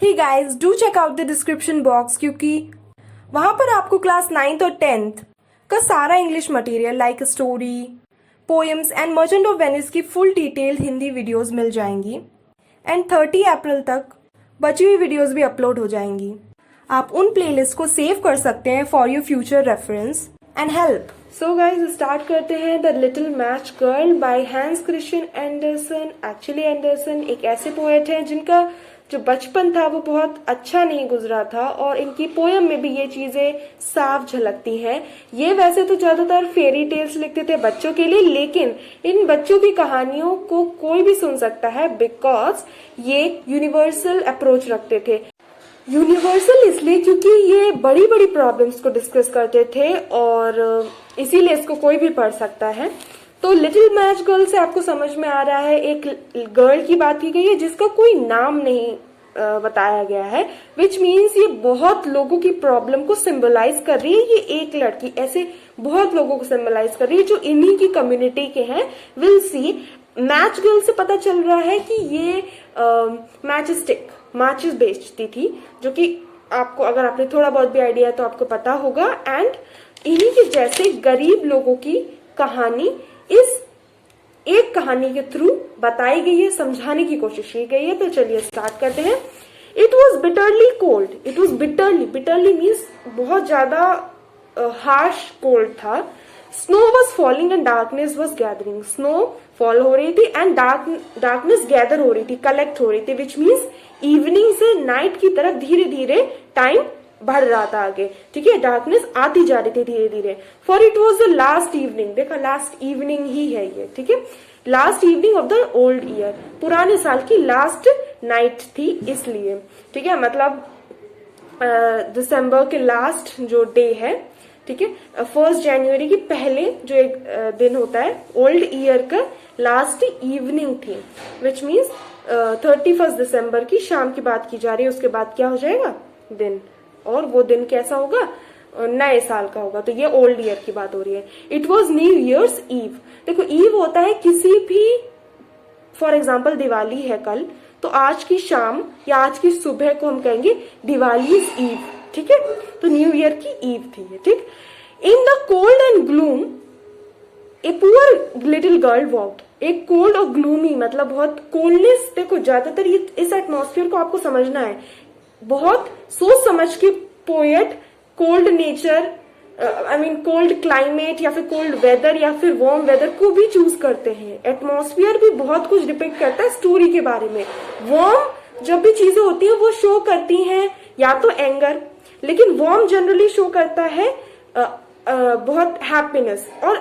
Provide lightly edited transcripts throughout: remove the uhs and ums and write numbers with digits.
Hey guys, do check out the description box क्योंकि वहाँ पर आपको क्लास 9th और 10th का सारा English material like story, poems and merchant of Venice की फुल डिटेल्ड हिंदी वीडियोस मिल जाएंगी एंड 30 अप्रैल तक बची हुई वीडियोस भी अपलोड हो जाएंगी। आप उन प्लेलिस्ट को सेव कर सकते हैं for your future reference and help. So guys start करते हैं the little match girl by Hans Christian Andersen. Actually Andersen एक ऐसे पोएट हैं जिनका जो बचपन था वो बहुत अच्छा नहीं गुजरा था और इनकी पोयम में भी ये चीजें साफ झलकती हैं। ये वैसे तो ज्यादातर फेरी टेल्स लिखते थे बच्चों के लिए, लेकिन इन बच्चों की कहानियों को कोई भी सुन सकता है बिकॉज ये यूनिवर्सल अप्रोच रखते थे। यूनिवर्सल इसलिए क्योंकि ये बड़ी बड़ी प्रॉब्लम्स को डिस्कस करते थे और इसीलिए इसको कोई भी पढ़ सकता है। तो लिटिल मैच गर्ल से आपको समझ में आ रहा है एक गर्ल की बात की गई है जिसका कोई नाम नहीं बताया गया है, विच मीन्स ये बहुत लोगों की प्रॉब्लम को सिंबलाइज कर रही है। ये एक लड़की ऐसे बहुत लोगों को सिंबलाइज कर रही है जो इन्हीं की कम्युनिटी के हैं। विल सी मैच गर्ल से पता चल रहा है कि ये मैचेस बेचती थी, जो कि आपको अगर आपने थोड़ा बहुत भी आइडिया है तो आपको पता होगा। एंड इन्हीं के जैसे गरीब लोगों की कहानी इस एक कहानी के थ्रू बताई गई है, समझाने की कोशिश की गई है। तो चलिए स्टार्ट करते हैं। It was bitterly cold. It was bitterly means बहुत ज्यादा हार्श कोल्ड था। Snow was falling and darkness was gathering. Snow fall हो रही थी एंड डार्कनेस गैदर हो रही थी, कलेक्ट हो रही थी, विच मीन्स इवनिंग से नाइट की तरफ धीरे धीरे टाइम बढ़ रहा था आगे। ठीक है, डार्कनेस आती जा रही थी धीरे धीरे। For it was the last evening. देखा, लास्ट इवनिंग ही है ये। ठीक है, last evening of the old year, पुराने साल की लास्ट नाइट थी इसलिए। ठीक है, मतलब दिसंबर के लास्ट जो डे है, ठीक है, 1 जनवरी की पहले जो एक दिन होता है ओल्ड ईयर का, लास्ट इवनिंग थी, विच मीन्स 31 दिसंबर की शाम की बात की जा रही है। उसके बाद क्या हो जाएगा, दिन, और वो दिन कैसा होगा, नए साल का होगा। तो ये ओल्ड ईयर की बात हो रही है। It was new year's eve. देखो, ईव होता है किसी भी, फॉर एग्जाम्पल दिवाली है कल, तो आज की शाम या आज की सुबह को हम कहेंगे दिवाली इज ईव। ठीक है, तो न्यू ईयर की ईव थी ये। ठीक, इन the cold and gloom a poor little girl walked. एक कोल्ड और ग्लूमी मतलब बहुत कोल्डनेस। देखो, ज्यादातर ये इस एटमॉस्फेयर को आपको समझना है। बहुत सोच समझ के poet cold nature, cold climate या फिर कोल्ड वेदर या फिर वार्म वेदर को भी चूज करते हैं। एटमॉस्फेयर भी बहुत कुछ डिपेंड करता है स्टोरी के बारे में। वार्म जब भी चीजें होती हैं वो शो करती हैं या तो एंगर, लेकिन वार्म जनरली शो करता है बहुत हैप्पीनेस। और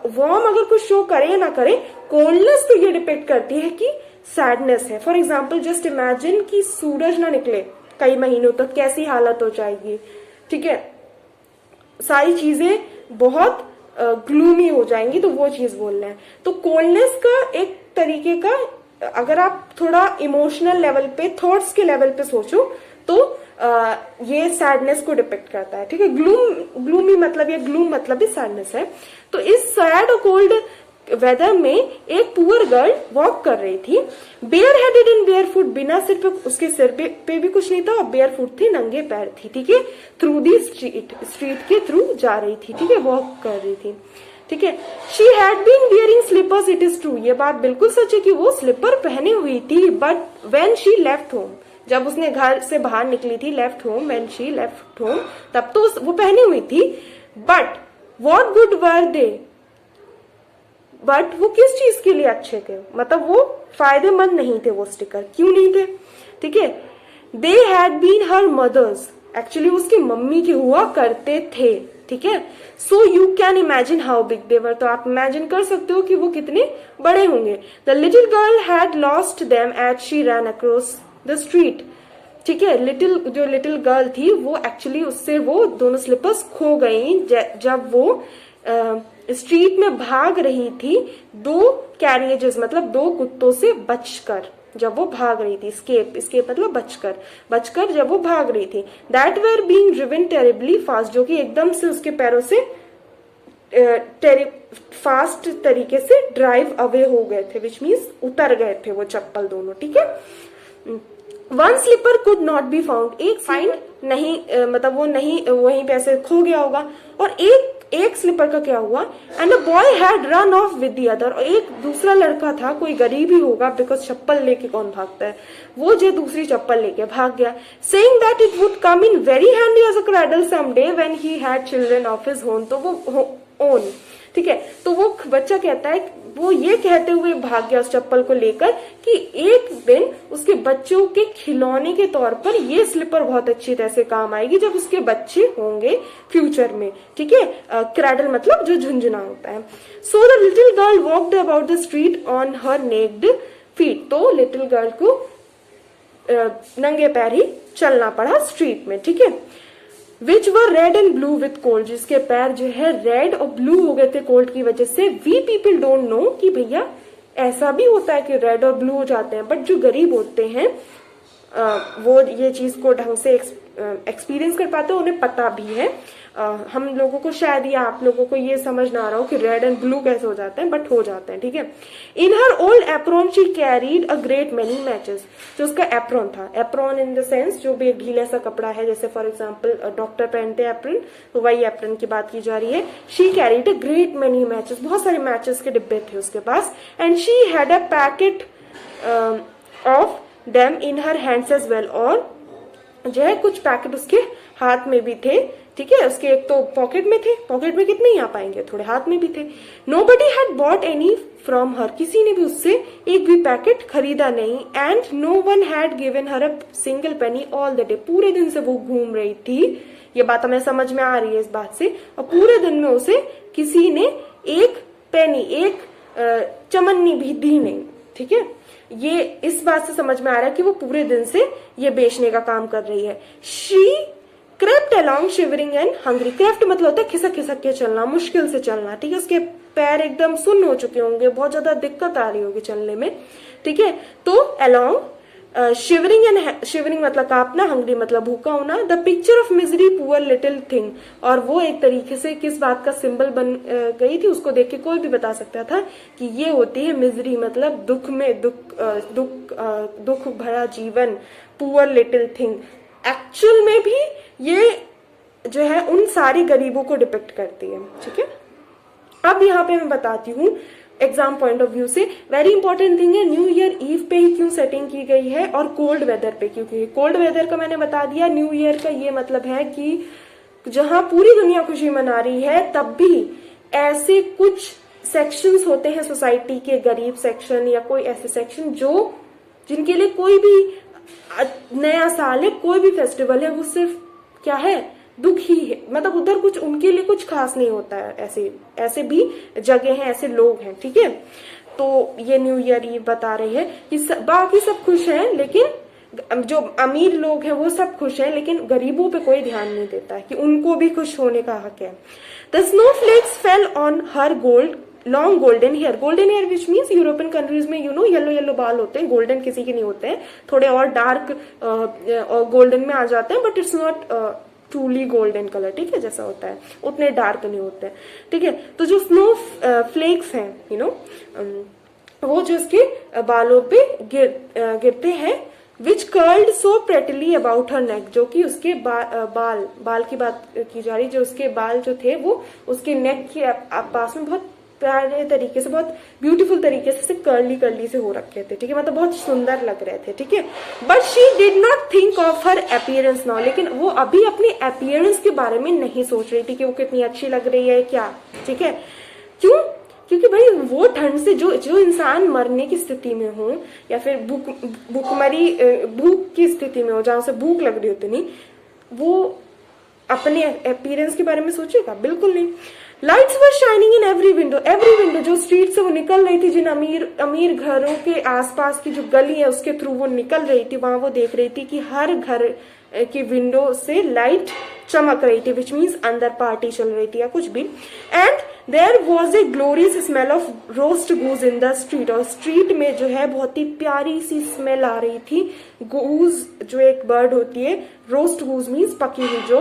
वार्म अगर कुछ शो करे या ना करे, कोल्डनेस तो ये डिपेंड करती है कि सैडनेस है। फॉर एग्जाम्पल जस्ट इमेजिन कि सूरज ना निकले कई महीनों तक, कैसी हालत हो जाएगी। ठीक है, सारी चीजें बहुत ग्लूमी हो जाएंगी, तो वो चीज बोलना है। तो कोल्डनेस का एक तरीके का, अगर आप थोड़ा इमोशनल लेवल पे, थॉट्स के लेवल पे सोचो तो ये सैडनेस को डिपेक्ट करता है। ठीक है, ग्लूमी मतलब, ये ग्लूम मतलब भी सैडनेस है। तो इस सैड और कोल्ड वेदर में एक पुअर गर्ल वॉक कर रही थी, bare headed and barefoot. बिना सिर पे, उसके सिर पे भी कुछ नहीं था और बेयर फुट थी, नंगे पैर थी। ठीक है, थ्रू दी स्ट्रीट के थ्रू जा रही थी। ठीक है, वॉक कर रही थी। ठीक है, she had been wearing slippers, it is true. ये बात बिल्कुल सच है कि वो स्लीपर पहने हुई थी। But when she left home, जब उसने घर से बाहर निकली थी, left home, when she left home, तब तो वो पहनी हुई थी। But what good were they, but वो किस चीज के लिए अच्छे थे, मतलब वो फायदेमंद नहीं थे। वो स्टिकर क्यों नहीं थे? ठीक है, they had been her mothers. Actually उसकी मम्मी के हुआ करते थे। ठीक है, so you can imagine how big they were. तो आप इमेजिन कर सकते हो कि वो कितने बड़े होंगे। The little girl had lost them as she ran across the street. ठीक है, जो लिटिल गर्ल थी वो एक्चुअली उससे वो दोनों स्लीपर्स खो गई जब वो स्ट्रीट में भाग रही थी, 2 कैरियजेस मतलब 2 कुत्तों से बचकर, जब वो भाग रही थी। स्केप मतलब बचकर जब वो भाग रही थी। That were being driven terribly fast, जो कि एकदम से उसके पैरों से फास्ट तरीके से ड्राइव अवे हो गए थे, विच मीन्स उतर गए थे वो चप्पल दोनों। ठीक है, one slipper could not be found, एक फाइंड नहीं मतलब वो नहीं वहीं पे ऐसे खो गया होगा। और एक स्लीपर का क्या हुआ, and a boy had run of with the other, और एक दूसरा लड़का था, कोई गरीब ही होगा बिकॉज चप्पल लेके कौन भागता है, वो जो दूसरी चप्पल लेके भाग गया, saying that it would come in very handy as a cradle someday when he had children of his own, तो वो ओन, ठीक है। तो वो बच्चा कहता है, वो ये कहते हुए भाग गया उस चप्पल को लेकर कि एक दिन उसके बच्चों के खिलौने के तौर पर ये स्लीपर बहुत अच्छी तरह से काम आएगी जब उसके बच्चे होंगे फ्यूचर में, ठीक है। क्रैडल मतलब जो झुंझुना होता है। So the little girl walked about the street on her naked feet, तो लिटिल गर्ल को नंगे पैर ही चलना पड़ा स्ट्रीट में, ठीक है। Which were red and blue with cold, जिसके पैर जो है रेड और ब्लू हो गए थे कोल्ड की वजह से। वी पीपल डोंट नो कि भैया ऐसा भी होता है कि रेड और ब्लू हो जाते हैं, बट जो गरीब होते हैं वो ये चीज को ढंग से एक्सपीरियंस कर पाते हैं, उन्हें पता भी है। हम लोगों को शायद या आप लोगों को ये समझ ना आ रहा हो कि रेड एंड ब्लू कैसे हो जाते हैं, बट हो जाते हैं, ठीक है। In her old apron she carried a great many matches, जो उसका एप्रॉन था, एप्रॉन इन द सेंस जो भी एक ढीला सा कपड़ा है, जैसे फॉर एग्जाम्पल डॉक्टर पहनते हैं एप्रॉन, तो वही एप्रॉन की बात की जा रही है। She carried a great many matches, बहुत सारे मैचेस के डिब्बे थे उसके पास। And she had a packet of them in her hands as well, और जो है कुछ पैकेट उसके हाथ में भी थे, ठीक है। उसके एक तो पॉकेट में थे, पॉकेट में कितने ही आ पाएंगे, थोड़े हाथ में भी थे। Nobody had bought any from her, किसी ने भी उससे एक भी पैकेट खरीदा नहीं। And no one had given her a single penny all the day, पूरे दिन से वो घूम रही थी, ये बात हमें समझ में आ रही है इस बात से, और पूरे दिन में उसे किसी ने एक पेनी, एक चमन्नी भी दी नहीं, ठीक है। ये इस बात से समझ में आ रहा है कि वो पूरे दिन से ये बेचने का काम कर रही है। She crept along shivering and hungry, crept मतलब होता है खिसक खिसक के चलना, मुश्किल से चलना, ठीक है। उसके पैर एकदम सुन्न हो चुके होंगे, बहुत ज्यादा दिक्कत आ रही होगी चलने में, ठीक है। तो अलोंग शिवरिंग एंड शिवरिंग मतलब कांपना, हंग्री मतलब भूखा होना। The picture of misery poor little thing, और वो एक तरीके से किस बात का सिंबल बन गई थी, उसको देख के कोई भी बता सकता था कि ये होती है मिजरी, मतलब दुख में दुख भरा जीवन, पुअर लिटिल थिंग। एक्चुअल में भी ये जो है उन सारी गरीबों को डिपिक्ट करती है, ठीक है। अब यहाँ पे मैं बताती हूँ एग्जाम पॉइंट ऑफ व्यू से, वेरी इंपॉर्टेंट थिंग है, न्यू ईयर ईव पे ही क्यों सेटिंग की गई है और कोल्ड वेदर पे क्यों की। कोल्ड वेदर का मैंने बता दिया, न्यू ईयर का ये मतलब है कि जहां पूरी दुनिया खुशी मना रही है, तब भी ऐसे कुछ सेक्शंस होते हैं सोसाइटी के, गरीब सेक्शन या कोई ऐसे सेक्शन जो जिनके लिए कोई भी नया साल है, कोई भी फेस्टिवल है, वो सिर्फ क्या है, दुख ही है, मतलब उधर कुछ उनके लिए कुछ खास नहीं होता है। ऐसे भी जगह हैं, ऐसे लोग हैं, ठीक है। तो ये न्यू ईयर ईव बता रहे हैं कि बाकी सब खुश हैं, लेकिन जो अमीर लोग हैं वो सब खुश हैं, लेकिन गरीबों पे कोई ध्यान नहीं देता है कि उनको भी खुश होने का हक है। The snowflakes fell on her long golden hair which means European countries में येलो येलो बाल होते हैं, गोल्डन किसी के नहीं होते हैं, थोड़े और डार्क गोल्डन में आ जाते हैं, but it's not truly golden colour, ठीक है, जैसा होता है उतने डार्क नहीं होते हैं, ठीक है। तो जो स्नो फ्लेक्स हैं वो जो इसके बालों पे गिरते हैं, विच कर्ल्ड सो प्रेटली अबाउट हर नेक, जो कि उसके बाल की बात की जा रही, जो उसके बाल जो थे वो उसके नेक के पास में बहुत प्यारे तरीके से, बहुत ब्यूटीफुल तरीके से कर्ली से हो रखे थे, ठीक है, मतलब बहुत सुंदर लग रहे थे, ठीक है। But she did not think of her appearance now, लेकिन वो अभी अपने अपीयरेंस के बारे में नहीं सोच रही थी कि वो कितनी अच्छी लग रही है क्या, ठीक है। क्यों? क्योंकि भाई वो ठंड से जो इंसान मरने की स्थिति में हो या फिर भूख की स्थिति में हो, जहां से भूख लग रही होती नहीं, वो अपने अपीयरेंस के बारे में सोचेगा, बिल्कुल नहीं। Lights were shining in every window, जो स्ट्रीट से वो निकल रही थी, जिन अमीर घरों के आसपास की जो गली है उसके थ्रू वो निकल रही थी, वहां वो देख रही थी कि हर घर की विंडो से लाइट चमक रही थी, विच मीन्स अंदर पार्टी चल रही थी या कुछ भी। And there was a glorious smell of roast goose in the street, और स्ट्रीट में जो है बहुत ही प्यारी सी स्मेल आ रही थी। गूज जो एक बर्ड होती है, रोस्ट गूज मीन्स पकी हुई जो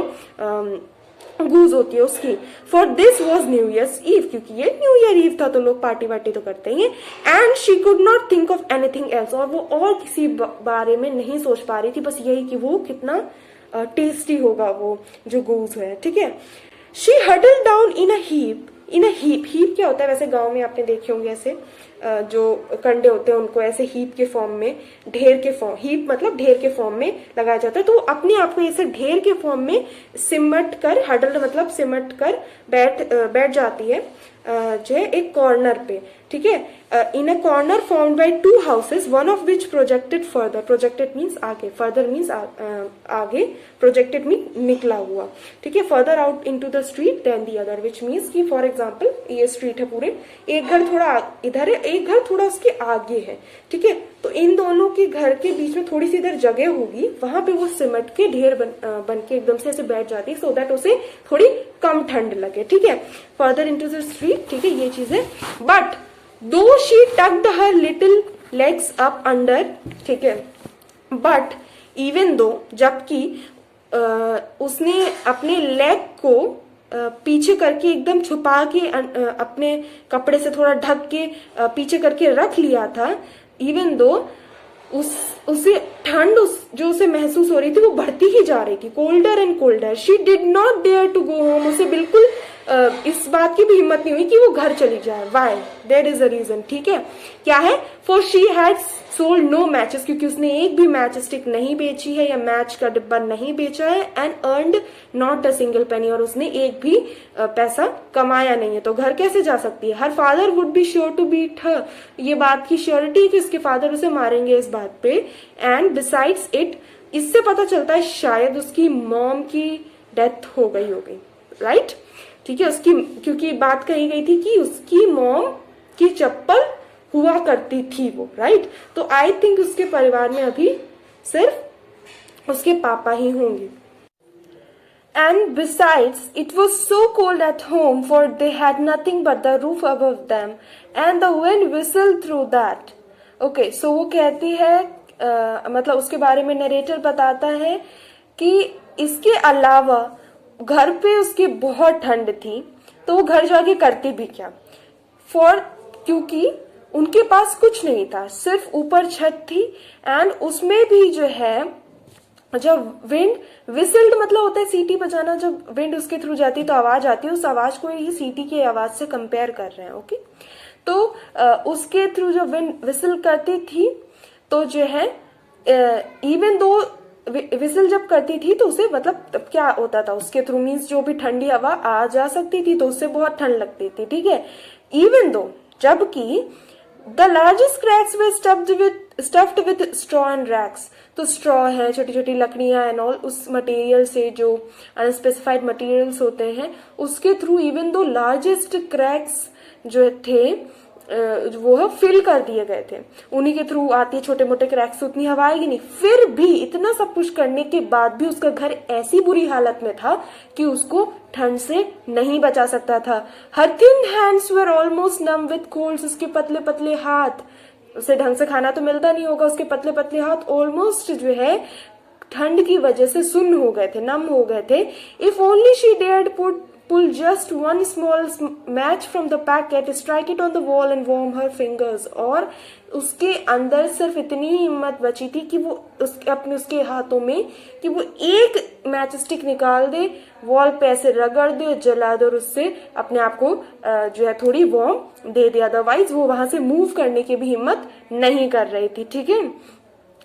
गूज होती है उसकी। For this was new year's eve, क्योंकि ये न्यू ईयर ईव था तो लोग पार्टी वार्टी तो करते ही हैं। And she could not think of anything else, और वो और किसी बारे में नहीं सोच पा रही थी, बस यही कि वो कितना टेस्टी होगा वो जो गूज है, ठीक है। She huddle down in a heap, in a heap, heap क्या होता है वैसे गांव में आपने देखे होंगे, ऐसे जो कंडे होते हैं उनको ऐसे हीप के फॉर्म में, ढेर के फॉर्म, हीप मतलब ढेर के फॉर्म में लगाया जाता है। तो अपने आप को ऐसे ढेर के फॉर्म में सिमट कर, हडल मतलब सिमट कर बैठ जाती है जो है एक कॉर्नर पे, ठीक है। In a corner formed by two houses, one of which projected further, projected means आगे, फर्दर मीन्स आगे, प्रोजेक्टेड मीन निकला हुआ, ठीक है, further out into the street than the other, which means कि फॉर एग्जांपल ये स्ट्रीट है पूरे, एक घर थोड़ा इधर है, एक घर थोड़ा उसके आगे है, ठीक है। तो इन दोनों के घर के बीच में थोड़ी सी इधर जगह होगी, वहां पे वो सिमट के ढेर बन के एकदम से ऐसे बैठ जाती है, सो दैट उसे थोड़ी कम ठंड लगे, ठीक है। फर्दर इनटू द स्ट्रीट, ठीक है, ये चीज है। But though she tucked her little legs up under, ठीक है, बट इवन दो, जबकि उसने अपने लेग को पीछे करके एकदम छुपा के अपने कपड़े से थोड़ा ढक के पीछे करके रख लिया था, इवन दो उसे ठंड जो उसे महसूस हो रही थी वो बढ़ती ही जा रही थी, colder and colder. She did not dare to go home, उसे बिल्कुल इस बात की भी हिम्मत नहीं हुई कि वो घर चली जाए। Why, there is a reason, ठीक है, क्या है? For she had sold no matches, क्योंकि उसने एक भी मैच स्टिक नहीं बेची है या मैच का डिब्बा नहीं बेचा है, and earned not a single पेनी, और उसने एक भी पैसा कमाया नहीं है, तो घर कैसे जा सकती है? Her father would be sure to beat her, ये बात की श्योरिटी कि उसके फादर उसे मारेंगे इस बात पे। एंड बिसाइड्स इट, इससे पता चलता है शायद उसकी मॉम की डेथ हो गई होगी, राइट, ठीक है, उसकी, क्योंकि बात कही गई थी कि उसकी मॉम की चप्पल हुआ करती थी वो, राइट। तो आई थिंक उसके परिवार में अभी सिर्फ उसके पापा ही होंगे। And besides, it was so cold at home, for they had nothing but the roof above them, and the wind whistled through that. Okay, so वो कहती है, मतलब उसके बारे में नरेटर बताता है कि इसके अलावा घर पे उसकी बहुत ठंड थी, तो वो घर जाके करती भी क्या, क्योंकि उनके पास कुछ नहीं था, सिर्फ ऊपर छत थी, एंड उसमें भी जो है जब विंड विसिल्ड मतलब होता है सीटी बजाना, जब विंड उसके थ्रू जाती है तो आवाज आती है, उस आवाज को ही सीटी की आवाज से कंपेयर कर रहे हैं, ओके। तो उसके थ्रू जब विंड विसिल करती थी तो जो है इवन दो विसिल जब करती थी तो उसे मतलब तब क्या होता था, उसके थ्रू मीन्स जो भी ठंडी हवा आ जा सकती थी तो उससे बहुत ठंड लगती थी, ठीक है। इवन दो, जबकि the largest cracks they stuffed with straw and racks, तो स्ट्रॉ है, छोटी छोटी लकड़ियां एंड ऑल, उस मटेरियल से जो अनस्पेसिफाइड मटेरियल्स होते हैं उसके through even though largest cracks जो थे वो है फिल कर दिए गए थे, उन्हीं के थ्रू आती है छोटे मोटे क्रैक्स, उतनी हवा आएगी नहीं। फिर भी इतना सब कुछ करने के बाद भी उसका घर ऐसी बुरी हालत में था कि उसको ठंड से नहीं बचा सकता था। Her thin hands were almost numb with colds, उसके पतले पतले हाथ, उसे ढंग से खाना तो मिलता नहीं होगा, उसके पतले पतले हाथ ऑलमोस्ट जो है ठंड की वजह से सुन्न हो गए थे, नम हो गए थे। If only she dared pull just one small match from the packet, strike it on the wall and warm her fingers, और उसके अंदर सिर्फ इतनी हिम्मत बची थी कि वो उसके हाथों में कि वो एक मैच स्टिक निकाल दे, वॉल पे ऐसे रगड़ दे, जला दे और उससे अपने आप को जो है थोड़ी वार्म दे दे, अदरवाइज वो वहां से मूव करने की भी हिम्मत नहीं कर रही थी, ठीक है,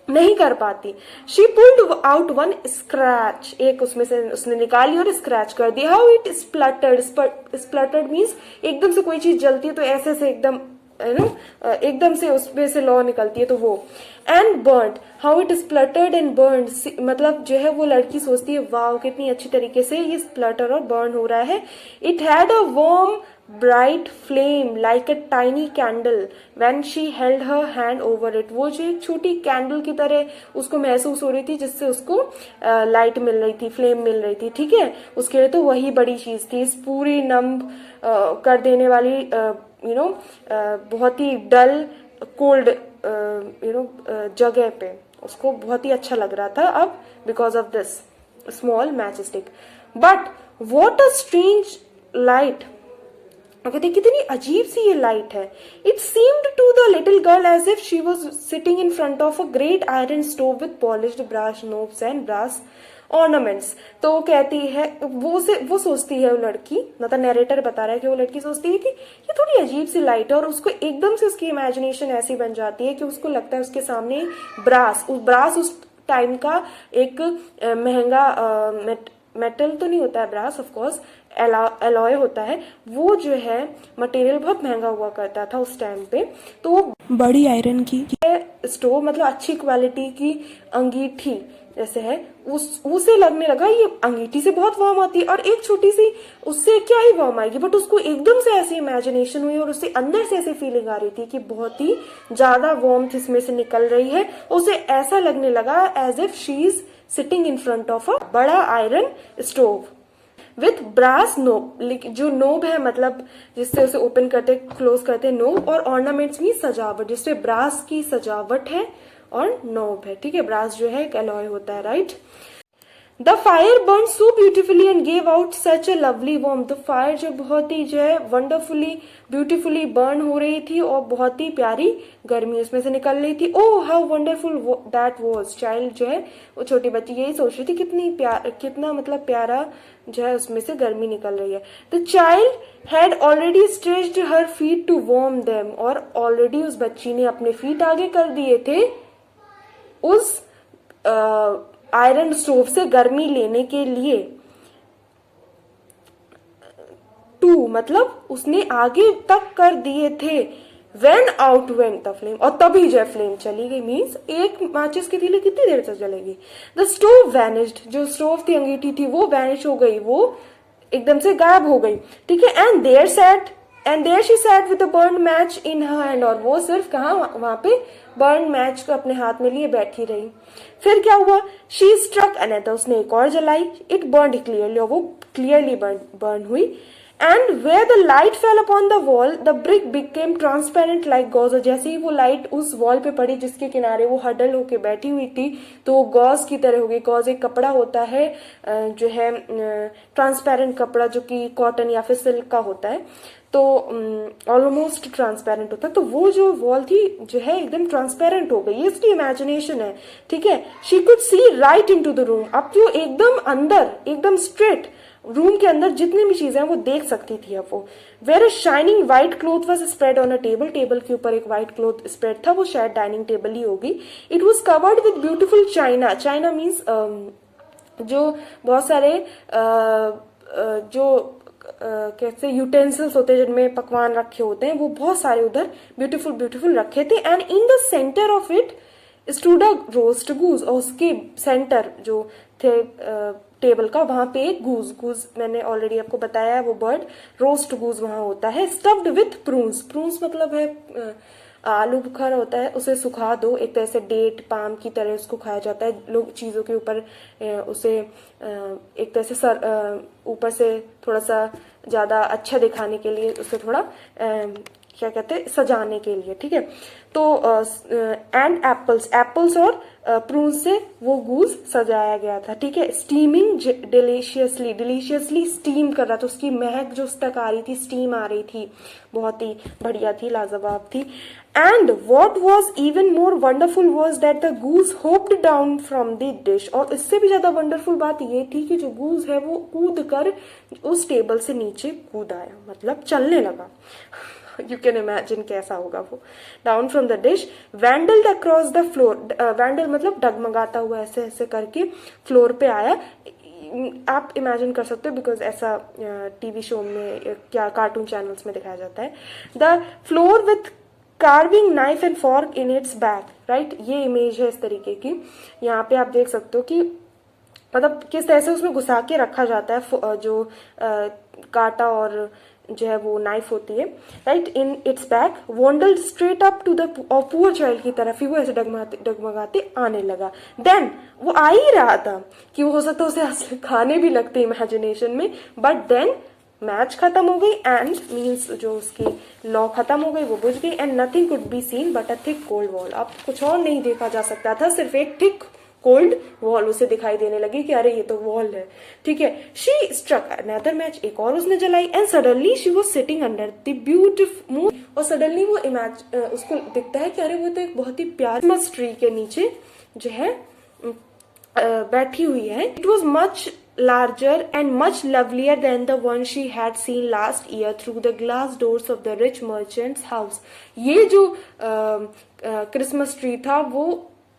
नहीं कर पाती। She pulled out one scratch, एक उसमें से उसने निकाली और स्क्रैच कर दिया। हाउ इट स्प्लटर्ड, स्प्लटर्ड मीन्स एकदम से कोई चीज जलती है तो ऐसे से एकदम एकदम से उसमें से लौ निकलती है, तो वो। And burned, how it spluttered and burned, मतलब जो है वो लड़की सोचती है वाव कितनी अच्छी तरीके से ये स्प्लटर और बर्न हो रहा है। It had a warm bright flame like a tiny candle when she held her hand over it, वो जो एक छोटी कैंडल की तरह उसको महसूस हो रही थी जिससे उसको लाइट मिल रही थी, फ्लेम मिल रही थी, ठीक है। उसके लिए तो वही बड़ी चीज थी, इस पूरी नम कर देने वाली बहुत ही डल कोल्ड जगह पे उसको बहुत ही अच्छा लग रहा था अब, because of this small matchstick. But what a strange light, कहते कितनी अजीब सी ये लाइट है. It seemed to the little girl as if she was sitting in front of a great iron stove with polished brass knobs and brass ornaments. तो वो कहती है, वो सोचती है, वो लड़की, मतलब नैरेटर बता रहा है कि वो लड़की सोचती है कि ये थोड़ी अजीब सी लाइट है, और उसको एकदम से उसकी इमेजिनेशन ऐसी बन जाती है कि उसको लगता है उसके सामने ब्रास उस टाइम का एक महंगा मेटल तो नहीं होता है ब्रास, ऑफ कोर्स एलॉय होता है, वो जो है मटेरियल बहुत महंगा हुआ करता था उस टाइम पे. तो वो बड़ी आयरन की स्टोव, मतलब अच्छी क्वालिटी की अंगीठी जैसे है, उसे लगने लगा ये अंगीठी से बहुत वार्म आती है, और एक छोटी सी उससे क्या ही वार्म आएगी. बट उसको एकदम से ऐसी इमेजिनेशन हुई और उससे अंदर से ऐसी फीलिंग आ रही थी कि बहुत ही ज्यादा वार्मथ इसमें से निकल रही है. उसे ऐसा लगने लगा as if she is sitting in front of a बड़ा iron stove with brass knob. जो नोब है मतलब जिससे उसे ओपन करते क्लोज करते नोब, और ऑर्नामेंट्स भी सजावट, जिससे ब्रास की सजावट है और नोब है. ठीक है, ब्रास जो है एक एलॉय होता है, right. The fire burn so beautifully and gave out such a lovely warm. The fire जो बहुत ही जो है वंडरफुली ब्यूटिफुली बर्न हो रही थी और बहुत ही प्यारी गर्मी उसमें से निकल रही थी. Oh how wonderful that was. Child जो है वो छोटी बच्ची यही सोच रही थी कितना मतलब प्यारा जो है उसमें से गर्मी निकल रही है. The child had already stretched her feet to warm them. और ऑलरेडी उस बच्ची ने अपने फीट आगे कर दिए थे उस आयरन स्टोव से गर्मी लेने के लिए. टू मतलब उसने आगे तक कर दिए थे. When out went the flame, और तभी जो फ्लेम चली गई. मीन्स एक माचिस की तीली कितनी देर तक जलेगी. द स्टोव वैनिश्ड, जो स्टोव थी अंगीठी थी वो वैनिश हो गई, वो एकदम से गायब हो गई. ठीक है. And there she sat with a burn match in her hand. और वो सिर्फ कहा वहां पे बर्न मैच को अपने हाथ में लिए बैठी रही. फिर क्या हुआ, शी स्ट्रक अनदर, उसने एक और जलाई. इट बर्न क्लियरली, और वो क्लियरली बर्न हुई. And where the light fell upon the wall the brick became transparent like gauze. और जैसे ही वो लाइट उस वॉल पे पड़ी जिसके किनारे वो हडल होके बैठी हुई थी, तो वो गॉज की तरह हो गई. गॉज एक कपड़ा होता है जो है ट्रांसपेरेंट कपड़ा, जो कि कॉटन या फिर सिल्क का होता है, तो ऑलमोस्ट ट्रांसपेरेंट होता है. तो वो जो वॉल थी जो है एकदम ट्रांसपेरेंट हो गई. ये उसकी इमेजिनेशन है. ठीक है. She could see right into the room. अब वो एकदम अंदर, एकदम स्ट्रेट रूम के अंदर जितनी भी चीजें हैं वो देख सकती थी. अब वो where a shining white cloth was spread on a table. Table के ऊपर एक व्हाइट क्लॉथ स्प्रेड था, वो शायद डाइनिंग टेबल ही होगी. It was covered with beautiful China. China means जो बहुत सारे जो कैसे यूटेंसिल्स होते हैं जिनमें पकवान रखे होते हैं, वो बहुत सारे उधर ब्यूटीफुल रखे थे. And in the centre of it stood a roast goose. और उसके सेंटर जो थे टेबल का, वहां पे एक गूज मैंने ऑलरेडी आपको बताया है, वो बर्ड रोस्ट गूज वहां होता है. Stuffed with prunes. प्रून्स मतलब है आलू बुखारा होता है, उसे सुखा दो. एक तरह से डेट पाम की तरह उसको खाया जाता है. लोग चीजों के ऊपर उसे एक तरह से ऊपर से थोड़ा सा ज्यादा अच्छा दिखाने के लिए उसे थोड़ा क्या कहते हैं सजाने के लिए. ठीक है. तो एंड एप्पल्स और प्रून्स से वो गूज सजाया गया था. ठीक है. स्टीमिंग डिलीशियसली स्टीम कर रहा था. उसकी महक जो उस तक आ रही थी, स्टीम आ रही थी, बहुत ही बढ़िया थी, लाजवाब थी. And what was even more wonderful was that the goose hoped down from the dish. और इससे भी ज्यादा वंडरफुल बात ये थी कि जो गूज है वो कूद कर उस टेबल से नीचे कूद आया, मतलब चलने लगा. यू कैन इमेजिन कैसा होगा वो. Down from the dish waddled across the floor. Waddle मतलब डगमगाता हुआ ऐसे ऐसे करके फ्लोर पे आया. आप इमेजिन कर सकते हो बिकॉज ऐसा टीवी शो में क्या कार्टून चैनल्स में दिखाया जाता है. The floor with carving knife and fork in its back. Right. ये इमेज है इस तरीके की. यहाँ पे आप देख सकते हो कि मतलब किस तरह से उसमें घुसा के रखा जाता है जो कांटा और जो है वो नाइफ होती है. Right. In its back waddled straight up to the poor child की तरफ ही वो ऐसे डगमगाते आने लगा. देन वो आ ही रहा था कि वो हो सकता है उसे खाने भी लगते इमेजिनेशन में. बट देन मैच खत्म हो गई एंड मीन्स जो उसकी लॉ खत्म हो गई, वो बुझ गई. And nothing could be seen but a thick cold wall. अब कुछ और नहीं देखा जा सकता था, सिर्फ एक थिक कोल्ड वॉल उसे दिखाई देने लगी कि अरे ये तो वॉल है, ठीक है। शी स्ट्रक अनदर मैच, एक और उसने जलाई, and suddenly she was sitting under the beautiful moon, और सडनली वो उसको दिखता है कि अरे वो तो एक बहुत ही प्यारी क्रिसमस ट्री के नीचे जो है बैठी हुई है। It was much larger and much lovelier than the one she had seen last year through the glass doors of the rich merchant's house. ये जो क्रिसमस ट्री था वो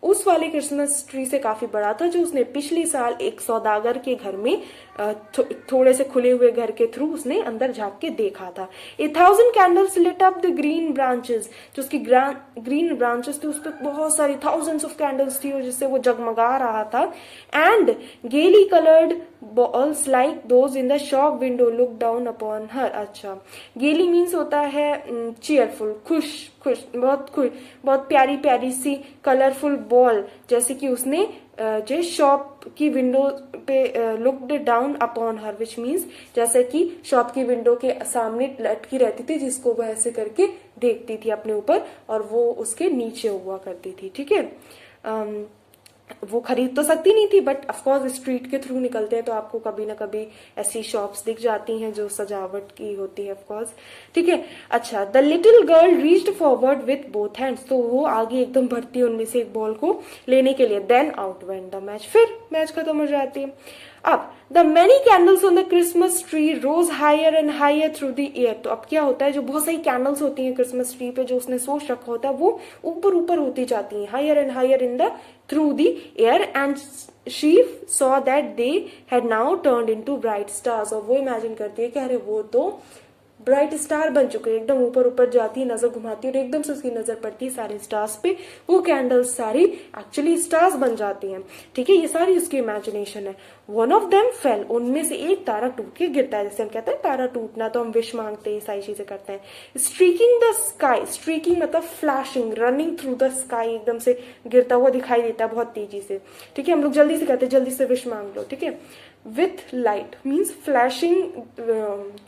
उस वाले क्रिसमस ट्री से काफी बड़ा था जो उसने पिछले साल एक सौदागर के घर में थोड़े से खुले हुए घर के थ्रू उसने अंदर झांक के देखा था। 1000 candles lit up the green branches, जो उसकी ग्रीन ब्रांचेस थी उस पर बहुत सारी थाउजेंड्स ऑफ कैंडल्स थी और जिससे वो जगमगा रहा था। एंड गेली coloured balls like those in the shop window look down upon her. अच्छा, गेली मीन्स होता है चीयरफुल, खुश खुश, बहुत खुश, बहुत प्यारी प्यारी सी कलरफुल बॉल, जैसे कि उसने जो शॉप की विंडो पे looked down upon her, which means जैसे कि शॉप की विंडो के सामने लटकी रहती थी जिसको वो ऐसे करके देखती थी अपने ऊपर और वो उसके नीचे हुआ करती थी, ठीक है। वो खरीद तो सकती नहीं थी बट ऑफकोर्स स्ट्रीट के थ्रू निकलते हैं तो आपको कभी ना कभी ऐसी शॉप्स दिख जाती हैं जो सजावट की होती है ऑफकोर्स, ठीक है। अच्छा, the little girl reached forward with both hands, तो वो आगे एकदम बढ़ती है उनमें से एक बॉल को लेने के लिए। Then out went the match, फिर मैच खत्म हो जाती है। अब the many candles on the Christmas tree rose higher and higher through the air, तो अब क्या होता है, जो बहुत सारी कैंडल्स होती हैं क्रिसमस ट्री पे जो उसने सोच रखा होता है वो ऊपर ऊपर होती जाती हैं, higher and higher in the through the air, and she saw that they had now turned into bright stars, और वो इमेजिन करती है कि अरे वो तो ब्राइट स्टार बन चुके हैं, एकदम ऊपर ऊपर जाती है, नजर घुमाती है और एकदम से उसकी नजर पड़ती है सारे स्टार्स पे, वो कैंडल्स सारी एक्चुअली स्टार्स बन जाती हैं, ठीक है। ये सारी उसकी इमेजिनेशन है। वन ऑफ देम फेल, उनमें से एक तारा टूट के गिरता है, जैसे हम कहते हैं तारा टूटना, तो हम विश मांगते हैं, सारी चीजें करते हैं। स्ट्रीकिंग द स्काई, स्ट्रीकिंग मतलब flashing, running through the sky, एकदम से गिरता हुआ दिखाई देता है बहुत तेजी से, ठीक है। हम लोग जल्दी से कहते हैं जल्दी से विश मांग लो, ठीक है। With light means flashing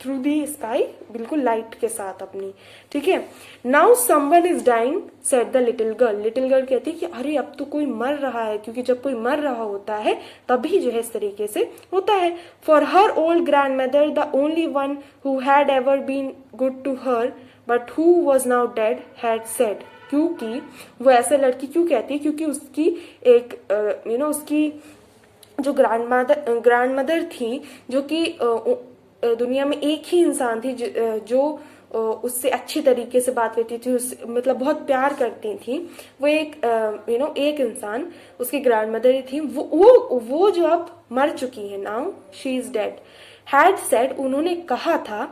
through the sky, बिल्कुल लाइट के साथ अपनी, ठीक है। Now someone is dying said the little girl, little girl कहती है कि अरे अब तो कोई मर रहा है, क्योंकि जब कोई मर रहा होता है तभी जो है इस तरीके से होता है। For her old grandmother the only one who had ever been good to her but who was now dead had said, क्योंकि वो ऐसे लड़की क्यों कहती है, क्योंकि उसकी एक उसकी जो ग्रैंड मदर थी, जो कि दुनिया में एक ही इंसान थी जो उससे अच्छी तरीके से बात करती थी, मतलब बहुत प्यार करती थी, वो एक एक इंसान उसकी ग्रैंड मदर थी, वो जो अब मर चुकी है, now she is dead, had said, उन्होंने कहा था,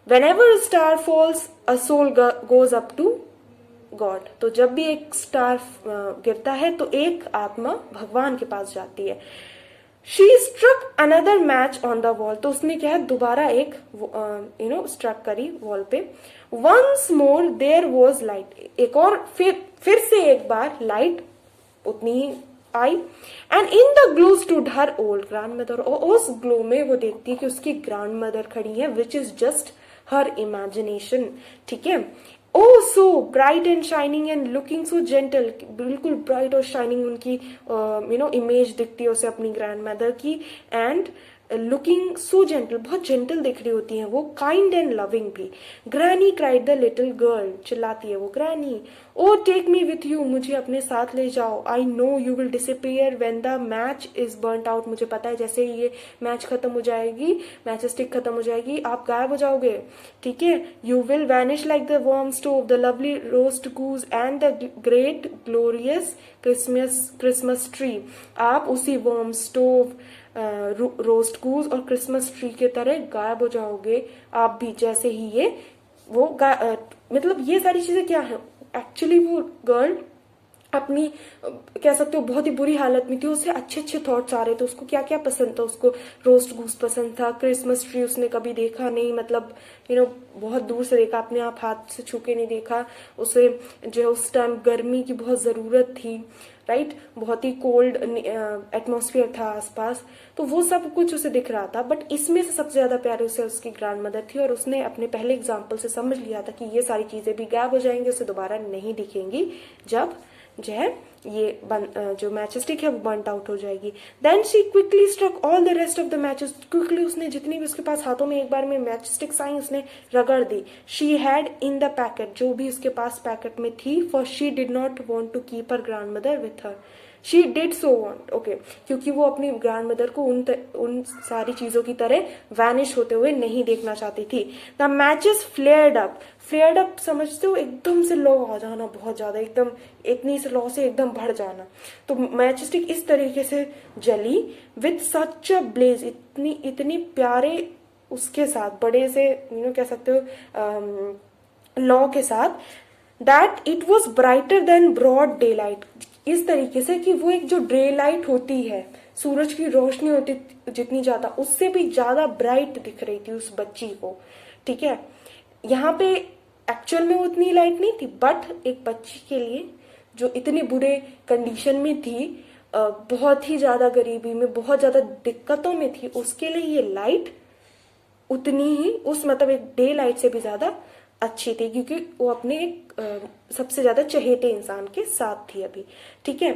whenever star falls a soul goes up to God, तो जब भी एक स्टार गिरता है तो एक आत्मा भगवान के पास जाती है। She struck another match on the wall, तो उसने क्या है दोबारा एक स्ट्रक करी वॉल पे। Once more there was light, एक और फिर से एक बार लाइट उतनी ही आई, and in the glow stood her old grandmother, और उस ग्लो में वो देखती है कि उसकी ग्रैंड मदर खड़ी है, which is just her imagination, ठीक है। Oh, so bright and shining and looking so gentle, बिल्कुल ब्राइट और शाइनिंग उनकी इमेज दिखती है उसे अपनी ग्रैंड मदर की, एंड लुकिंग सो जेंटल, बहुत जेंटल दिख रही होती है वो, काइंड एंड लविंग भी। Granny cried the little girl, चिल्लाती है वो, granny, oh take me with you, मुझे अपने साथ ले जाओ, I know you will disappear when the match is burnt out, मुझे पता है जैसे ही ये मैच खत्म हो जाएगी, मैच स्टिक खत्म हो जाएगी, आप गायब हो जाओगे, ठीक है। You will vanish like the worm stove, the lovely roast goose and the great glorious Christmas tree, आप उसी वर्म स्टोव, रोस्ट गूज और क्रिसमस ट्री के तरह गायब हो जाओगे आप भी, जैसे ही ये वो मतलब ये सारी चीजें क्या है, एक्चुअली वो गर्ल अपनी कह सकते हो बहुत ही बुरी हालत में थी, उसे अच्छे अच्छे थॉट्स आ रहे थे, उसको क्या क्या पसंद था, उसको रोस्ट गूस पसंद था, क्रिसमस ट्री उसने कभी देखा नहीं, मतलब बहुत दूर से देखा, अपने आप हाथ से छू के नहीं देखा, उसे जो है उस टाइम गर्मी की बहुत जरूरत थी, राइट, बहुत ही कोल्ड एटमॉस्फेयर था आसपास, तो वो सब कुछ उसे दिख रहा था। बट इसमें से सबसे ज्यादा प्यारी उसे उसकी ग्रैंड मदर थी, और उसने अपने पहले एग्जाम्पल से समझ लिया था कि ये सारी चीजें भी गायब हो जाएंगी, उसे दोबारा नहीं दिखेंगी जब जो है ये जो मैच स्टिक है वो बर्न आउट हो जाएगी। Then she quickly struck all the rest of the matches, quickly उसने जितनी भी उसके पास हाथों में एक बार में मैच स्टिक्स आई उसने रगड़ दी। She had in the packet, जो भी उसके पास पैकेट में थी, for she did not want to keep her grandmother with her. She did so want, okay, क्योंकि वो अपनी ग्रैंड मदर को उन सारी चीजों की तरह वैनिश होते हुए नहीं देखना चाहती थी। The matches flared up, flared up समझते हो, एकदम से लो आ जाना, बहुत ज्यादा, एकदम इतनी से लो से एकदम बढ़ जाना। तो मैच स्टिक इस तरीके से जली विथ सच अ ब्लेज, इतनी प्यारे उसके साथ, बड़े से कह सकते हो लौ के साथ, that it was brighter than broad daylight, इस तरीके से कि वो एक जो डे लाइट होती है, सूरज की रोशनी होती जितनी ज्यादा, उससे भी ज्यादा ब्राइट दिख रही थी उस बच्ची को। ठीक है, यहाँ पे एक्चुअल में उतनी लाइट नहीं थी, बट एक बच्ची के लिए जो इतने बुरे कंडीशन में थी, बहुत ही ज्यादा गरीबी में, बहुत ज्यादा दिक्कतों में थी, उसके लिए ये लाइट उतनी ही उस मतलब एक डे लाइट से भी ज्यादा अच्छी थी, क्योंकि वो अपने एक सबसे ज्यादा चहेते इंसान के साथ थी अभी। ठीक है,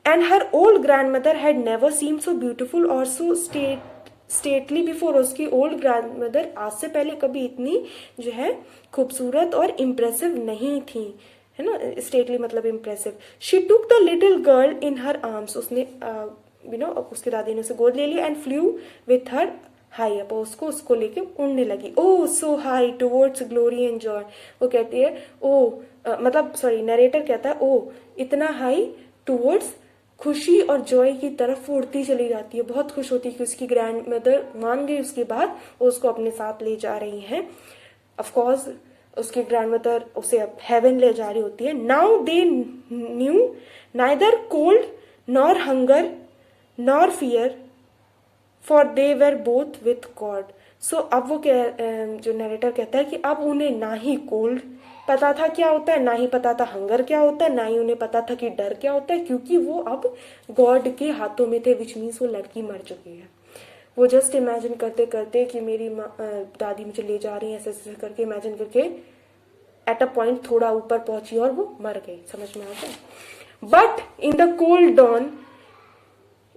and her old grandmother had never seem so beautiful और सो स्टेटली बिफोर, उसकी ओल्ड ग्रैंड मदर आज से पहले कभी इतनी जो है खूबसूरत और इम्प्रेसिव नहीं थी, है ना, स्टेटली मतलब इम्प्रेसिव। She took the little girl in her arms, उसने उसकी दादी ने उसे गोद ले लिया, and flew with her high up, उसको लेके उड़ने लगी। Oh so high towards glory and joy, वो कहती है मतलब सॉरी नरेटर कहता है ओ इतना हाई टुवर्ड्स खुशी और जॉय की तरफ उड़ती चली जाती है, बहुत खुश होती है कि उसकी ग्रैंड मदर मान गई उसके बाद, उसको अपने साथ ले जा रही है। ऑफकोर्स उसकी ग्रैंड मदर उसे हेवन ले जा रही होती है। Now they knew neither cold nor hunger nor fear for they were both with God. सो अब वो जो नरेटर कहता है कि अब उन्हें ना ही कोल्ड पता था क्या होता है, ना ही पता था हंगर क्या होता है, ना ही उन्हें पता था कि डर क्या होता है, क्योंकि वो अब गॉड के हाथों में थे, विच मीन्स वो लड़की मर चुकी है। वो जस्ट इमेजिन करते करते कि मेरी दादी मुझे ले जा रही है, ऐसे ऐसे करके इमेजिन करके एट अ पॉइंट थोड़ा ऊपर पहुंची और वो मर गई, समझ में आता है। But in the cold dawn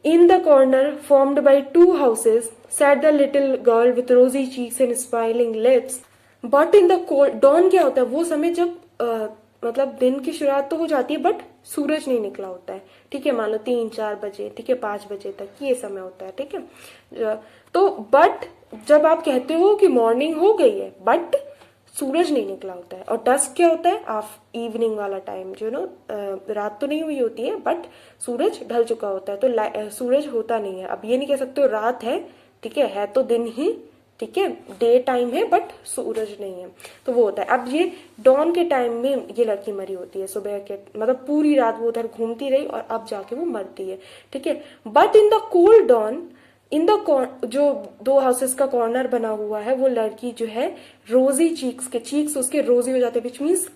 in the corner formed by two houses sat the little girl with rosy cheeks and smiling lips. But in the cold dawn क्या होता है, वो समय जब मतलब दिन की शुरुआत तो हो जाती है बट सूरज नहीं निकला होता है। ठीक है, मान लो 3-4 बजे, ठीक है, 5 बजे तक ये समय होता है। ठीक है, तो बट जब आप कहते हो कि मॉर्निंग हो गई है बट सूरज नहीं निकला होता है, और डस्क क्या होता है, इवनिंग वाला टाइम, जो नो रात तो नहीं हुई होती है बट सूरज ढल चुका होता है, तो सूरज होता नहीं है। अब ये नहीं कह सकते हो रात है, ठीक है तो दिन ही, ठीक है, डे टाइम है बट सूरज नहीं है, तो वो होता है। अब ये डॉन के टाइम में ये लड़की मरी होती है, सुबह के मतलब पूरी रात वो उधर घूमती रही और अब जाके वो मरती है। ठीक है, but in the cold dawn in the जो 2 हाउसेस का कॉर्नर बना हुआ है, वो लड़की जो है रोजी चीक्स उसके रोजी हो जाते हैं, विच मीन्स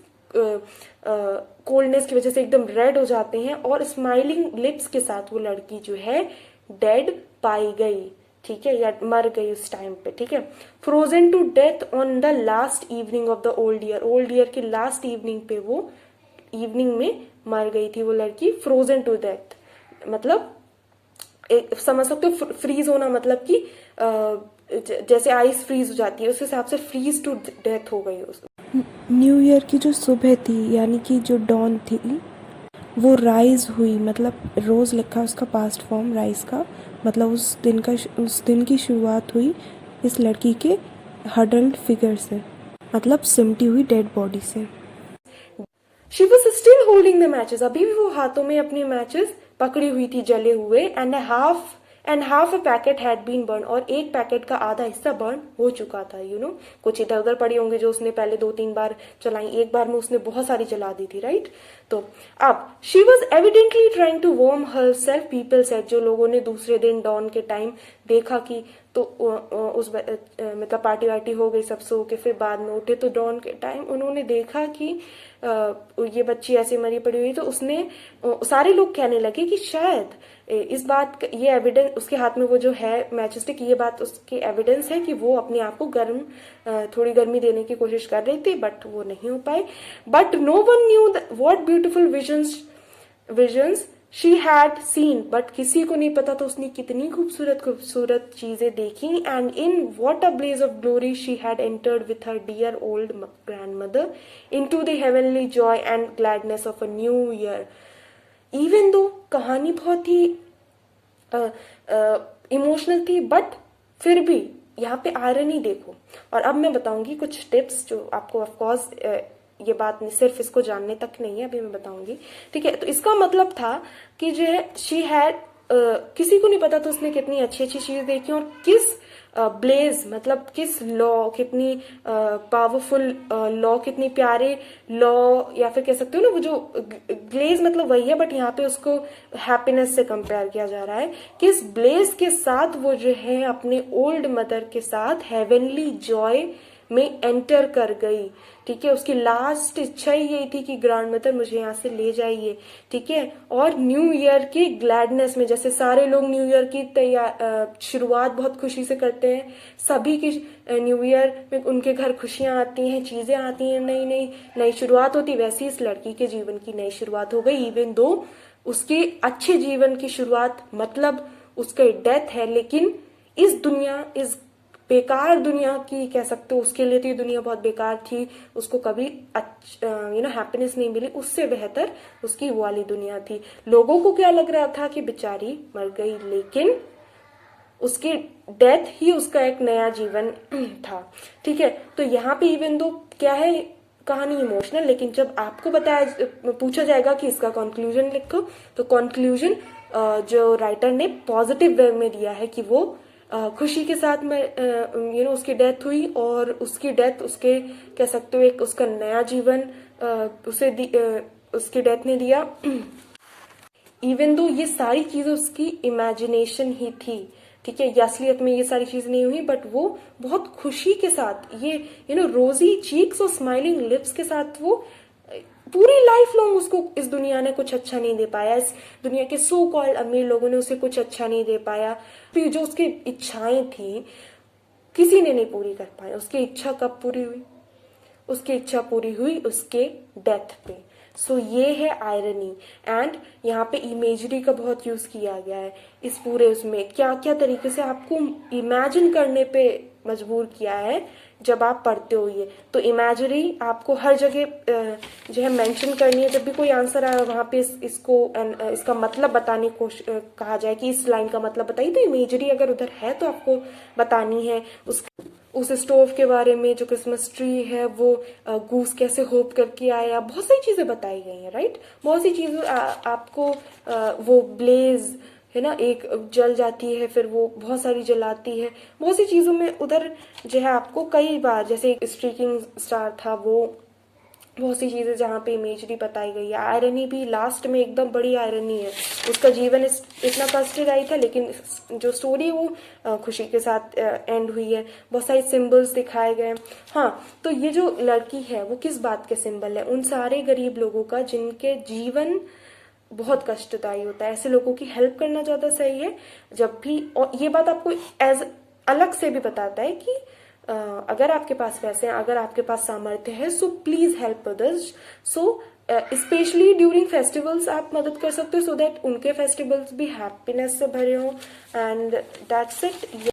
कोल्डनेस की वजह से एकदम रेड हो जाते हैं, और स्माइलिंग लिप्स के साथ वो लड़की जो है डेड पाई गई। ठीक है, या मर गई उस टाइम पे। ठीक है, Frozen two death on the last evening of the old year की लास्ट इवनिंग पे वो इवनिंग में मर गई थी वो लड़की। फ्रोजन टू डेथ मतलब समझ सकते हो, फ्रीज होना मतलब कि जैसे आइस फ्रीज हो जाती है, उस हिसाब से फ्रीज टू डेथ हो गई। न्यू ईयर की जो सुबह थी, यानी कि जो डॉन थी, वो राइज हुई, मतलब रोज लिखा उसका पास्ट फॉर्म राइज का, मतलब उस दिन की शुरुआत हुई इस लड़की के हडल्ड फिगर से, मतलब सिमटी हुई डेड बॉडी से। She was still holding the matches, अभी भी वो हाथों में अपने मैचेस पकड़ी हुई थी जले हुए। And half a packet had been burn, और एक पैकेट का आधा हिस्सा बर्न हो चुका था। कुछ इधर उधर पड़ी होंगे जो उसने पहले 2-3 बार चलाई, एक बार में उसने बहुत सारी जला दी थी, राइट। तो अब she was evidently trying to warm herself, people said, जो लोगों ने दूसरे दिन डॉन के टाइम देखा कि तो उस मतलब पार्टी वार्टी हो गई, सब सो के फिर बाद में उठे, तो डॉन के टाइम उन्होंने देखा कि ये बच्ची ऐसे मरी पड़ी हुई, तो उसने सारे लोग कहने लगे कि शायद इस बात ये एविडेंस, उसके हाथ में वो जो है मैचस्टिक, ये बात उसकी एविडेंस है कि वो अपने आप को थोड़ी गर्मी देने की कोशिश कर रही थी, बट वो नहीं हो पाए। But no one knew what beautiful visions visions she had seen, but किसी को नहीं पता था उसने कितनी खूबसूरत खूबसूरत चीजें देखी, and in what a blaze of glory she had entered with her dear old grandmother into the heavenly joy and gladness of a new year. Even though कहानी बहुत ही इमोशनल थी, बट फिर भी यहाँ पे आयरनी देखो। और अब मैं बताऊंगी कुछ टिप्स जो आपको ऑफकोर्स ये बात नहीं सिर्फ इसको जानने तक नहीं है, अभी मैं बताऊंगी, ठीक है। तो इसका मतलब था कि जो है शी हैड किसी को नहीं पता था उसने कितनी अच्छी अच्छी चीज देखी, और किस ब्लेज मतलब किस लॉ, कितनी पावरफुल लॉ, कितनी प्यारे लॉ, या फिर कह सकते हो ना वो जो ग्लेज मतलब वही है, बट यहाँ पे उसको हैप्पीनेस से कंपेयर किया जा रहा है। किस ब्लेज के साथ वो जो है अपने ओल्ड मदर के साथ हेवनली जॉय में एंटर कर गई, ठीक है। उसकी लास्ट इच्छा ही यही थी कि ग्रैंड मदर मुझे यहाँ से ले जाइए, ठीक है। और न्यू ईयर की ग्लैडनेस में, जैसे सारे लोग न्यू ईयर की शुरुआत बहुत खुशी से करते हैं, सभी की न्यू ईयर में उनके घर खुशियां आती हैं, चीजें आती हैं, नई नई नई शुरुआत होती, वैसे इस लड़की के जीवन की नई शुरुआत हो गई। इवन दो उसके अच्छे जीवन की शुरुआत मतलब उसका डेथ है, लेकिन इस दुनिया, इस बेकार दुनिया की कह सकते हो, उसके लिए तो ये दुनिया बहुत बेकार थी, उसको कभी हैप्पीनेस नहीं मिली, उससे बेहतर उसकी वो वाली दुनिया थी। लोगों को क्या लग रहा था कि बेचारी मर गई, लेकिन उसकी डेथ ही उसका एक नया जीवन था, ठीक है। तो यहाँ पे इवन दो क्या है कहानी इमोशनल, लेकिन जब आपको पूछा जाएगा कि इसका कंक्लूजन लिखो, तो कंक्लूजन जो राइटर ने पॉजिटिव वे में दिया है कि वो खुशी के साथ में उसकी डेथ हुई, और उसकी डेथ उसके कह सकते हो एक उसका नया जीवन उसकी डेथ ने दिया। इवन दो ये सारी चीजें उसकी इमेजिनेशन ही थी, ठीक है, असलियत में ये सारी चीजें नहीं हुई, बट वो बहुत खुशी के साथ ये रोजी चीक्स और स्माइलिंग लिप्स के साथ वो पूरी लाइफ लॉन्ग उसको इस दुनिया ने कुछ अच्छा नहीं दे पाया, इस दुनिया के सो कॉल्ड अमीर लोगों ने उसे कुछ अच्छा नहीं दे पाया, फिर जो उसकी इच्छाएं थी किसी ने नहीं पूरी कर पाया। उसकी इच्छा कब पूरी हुई? उसकी इच्छा पूरी हुई उसके डेथ पे। सो ये है आयरनी, एंड यहाँ पे इमेजरी का बहुत यूज किया गया है इस पूरे उसमें, क्या क्या तरीके से आपको इमेजिन करने पे मजबूर किया है जब आप पढ़ते हो ये। तो इमेजरी आपको हर जगह जो है मेंशन करनी है, जब भी कोई आंसर आए वहां पे इसका मतलब बताने को कहा जाए कि इस लाइन का मतलब बताइए, तो इमेजरी अगर उधर है तो आपको बतानी है। उस स्टोव के बारे में, जो क्रिसमस ट्री है वो गूस कैसे होप करके आया, बहुत सारी चीजें बताई गई हैं, राइट। बहुत सी चीजें आपको वो ब्लेज है ना, एक जल जाती है, फिर वो बहुत सारी जलाती है, बहुत सी चीजों में उधर जो है आपको कई बार, जैसे एक स्ट्रीकिंग स्टार था, वो बहुत सी चीजें जहाँ पे इमेजरी बताई गई है। आयरनी भी लास्ट में एकदम बड़ी आयरनी है, उसका जीवन इतना कष्टदायी था, लेकिन जो स्टोरी वो खुशी के साथ एंड हुई है। बहुत सारे सिंबल्स दिखाए गए। हाँ, तो ये जो लड़की है वो किस बात के सिंबल है? उन सारे गरीब लोगों का जिनके जीवन बहुत कष्टदायी होता है। ऐसे लोगों की हेल्प करना ज्यादा सही है जब भी। और ये बात आपको एज अलग से भी बताता है कि अगर आपके पास पैसे हैं, अगर आपके पास सामर्थ्य है, so please help others. So specially during festivals आप मदद कर सकते हो, सो दैट उनके फेस्टिवल्स भी हैप्पीनेस से भरे हो। And that's it.